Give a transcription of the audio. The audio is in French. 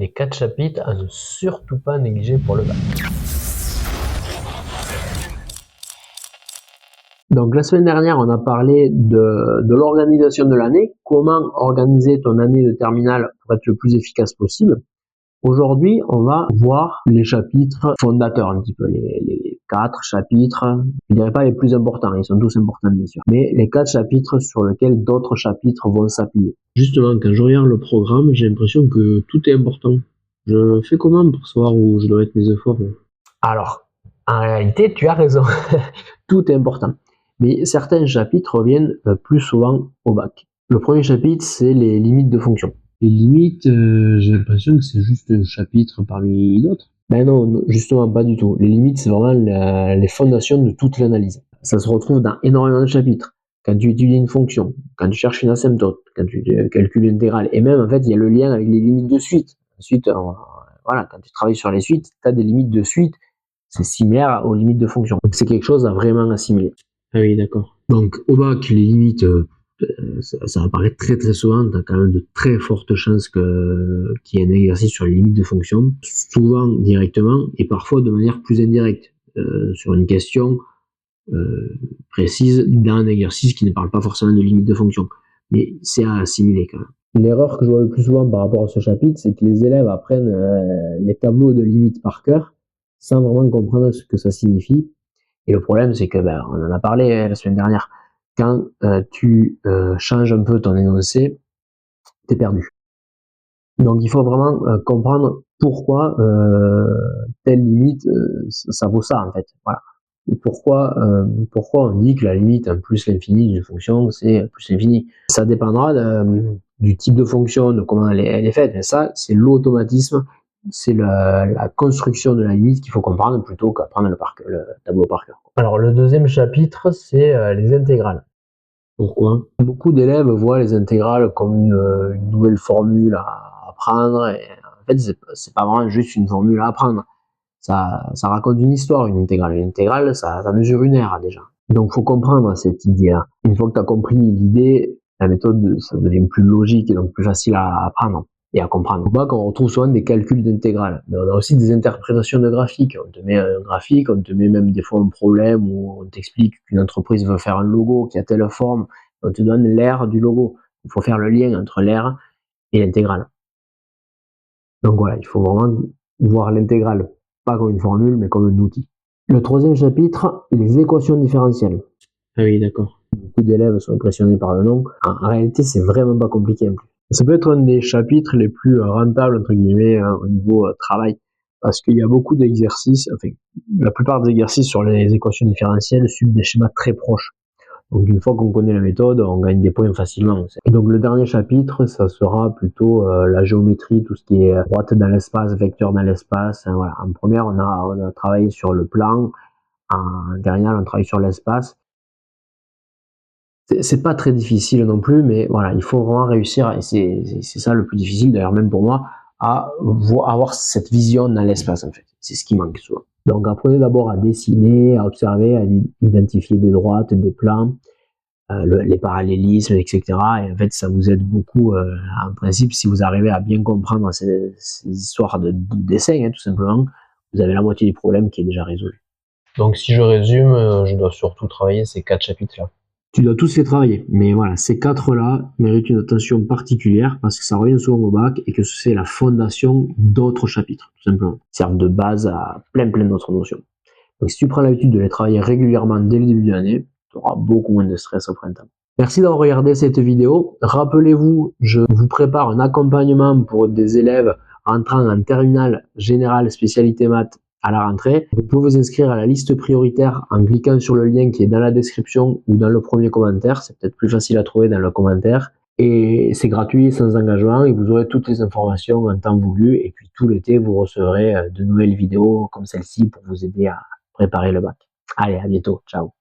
Les 4 chapitres à ne surtout pas négliger pour le bac. Donc la semaine dernière, on a parlé de l'organisation de l'année, comment organiser ton année de terminale pour être le plus efficace possible. Aujourd'hui, on va voir les chapitres fondateurs un petit peu, les 4 chapitres, je dirais pas les plus importants, ils sont tous importants bien sûr, mais les 4 chapitres sur lesquels d'autres chapitres vont s'appuyer. Justement, quand je regarde le programme, j'ai l'impression que tout est important. Je fais comment pour savoir où je dois mettre mes efforts? Alors, en réalité, tu as raison, tout est important. Mais certains chapitres reviennent plus souvent au bac. Le premier chapitre, c'est les limites de fonction. Les limites, j'ai l'impression que c'est juste un chapitre parmi d'autres. Ben non, justement pas du tout. Les limites, c'est vraiment les fondations de toute l'analyse. Ça se retrouve dans énormément de chapitres. Quand tu étudies une fonction, quand tu cherches une asymptote, quand tu calcules l'intégrale, et même en fait, il y a le lien avec les limites de suite. Ensuite, voilà, quand tu travailles sur les suites, tu as des limites de suite, c'est similaire aux limites de fonction. Donc c'est quelque chose à vraiment assimiler. Ah oui, d'accord. Donc au bac, les limites, ça apparaît très souvent, tu as quand même de très fortes chances qu'il y ait un exercice sur les limites de fonction, souvent directement et parfois de manière plus indirecte, sur une question précise dans un exercice qui ne parle pas forcément de limites de fonction. Mais c'est à assimiler quand même. L'erreur que je vois le plus souvent par rapport à ce chapitre, c'est que les élèves apprennent les tableaux de limites par cœur sans vraiment comprendre ce que ça signifie. Et le problème, c'est que, on en a parlé la semaine dernière, quand tu changes un peu ton énoncé, t'es perdu. Donc il faut vraiment comprendre pourquoi telle limite, ça vaut ça en fait. Voilà. Et pourquoi on dit que la limite en plus l'infini d'une fonction, c'est plus l'infini. Ça dépendra du type de fonction, de comment elle est faite. Mais ça, c'est l'automatisme, c'est la construction de la limite qu'il faut comprendre plutôt qu'apprendre le tableau par cœur. Alors le deuxième chapitre, c'est les intégrales. Pourquoi? Beaucoup d'élèves voient les intégrales comme une nouvelle formule à apprendre, et en fait c'est pas vraiment juste une formule à apprendre. Ça raconte une histoire, une intégrale. Une intégrale, ça mesure une aire déjà. Donc faut comprendre cette idée-là. Une fois que tu as compris l'idée, la méthode, ça devient plus logique et donc plus facile à apprendre et à comprendre. Au bac, on retrouve souvent des calculs d'intégrales, mais on a aussi des interprétations de graphiques. On te met un graphique, on te met même des fois un problème où on t'explique qu'une entreprise veut faire un logo qui a telle forme, on te donne l'aire du logo. Il faut faire le lien entre l'aire et l'intégrale. Donc voilà, il faut vraiment voir l'intégrale, pas comme une formule, mais comme un outil. Le troisième chapitre, les équations différentielles. Ah oui, d'accord. Beaucoup d'élèves sont impressionnés par le nom. En réalité, c'est vraiment pas compliqué en plus. Ça peut être un des chapitres les plus rentables, entre guillemets, au niveau travail, parce qu'il y a beaucoup d'exercices, enfin, la plupart des exercices sur les équations différentielles suivent des schémas très proches. Donc une fois qu'on connaît la méthode, on gagne des points facilement. Et donc le dernier chapitre, ça sera plutôt la géométrie, tout ce qui est droite dans l'espace, vecteur dans l'espace. Voilà. En première, on a travaillé sur le plan. En terminale, on travaille sur l'espace. C'est pas très difficile non plus, mais voilà, il faut vraiment réussir, et c'est ça le plus difficile d'ailleurs même pour moi, à avoir cette vision dans l'espace en fait. C'est ce qui manque souvent. Donc apprenez d'abord à dessiner, à observer, à identifier des droites, des plans, les parallélismes, etc. Et en fait, ça vous aide beaucoup, en principe, si vous arrivez à bien comprendre ces histoires de dessin, hein, tout simplement, vous avez la moitié du problème qui est déjà résolu. Donc si je résume, je dois surtout travailler ces 4 chapitres-là. Tu dois tous les travailler, mais voilà, ces 4-là méritent une attention particulière parce que ça revient souvent au bac et que c'est la fondation d'autres chapitres, tout simplement. Ils servent de base à plein d'autres notions. Donc si tu prends l'habitude de les travailler régulièrement dès le début de l'année, tu auras beaucoup moins de stress au printemps. Merci d'avoir regardé cette vidéo. Rappelez-vous, je vous prépare un accompagnement pour des élèves entrant en terminale générale spécialité maths à la rentrée. Vous pouvez vous inscrire à la liste prioritaire en cliquant sur le lien qui est dans la description ou dans le premier commentaire. C'est peut-être plus facile à trouver dans le commentaire. Et c'est gratuit, sans engagement, et vous aurez toutes les informations en temps voulu. Et puis tout l'été, vous recevrez de nouvelles vidéos comme celle-ci pour vous aider à préparer le bac. Allez, à bientôt. Ciao.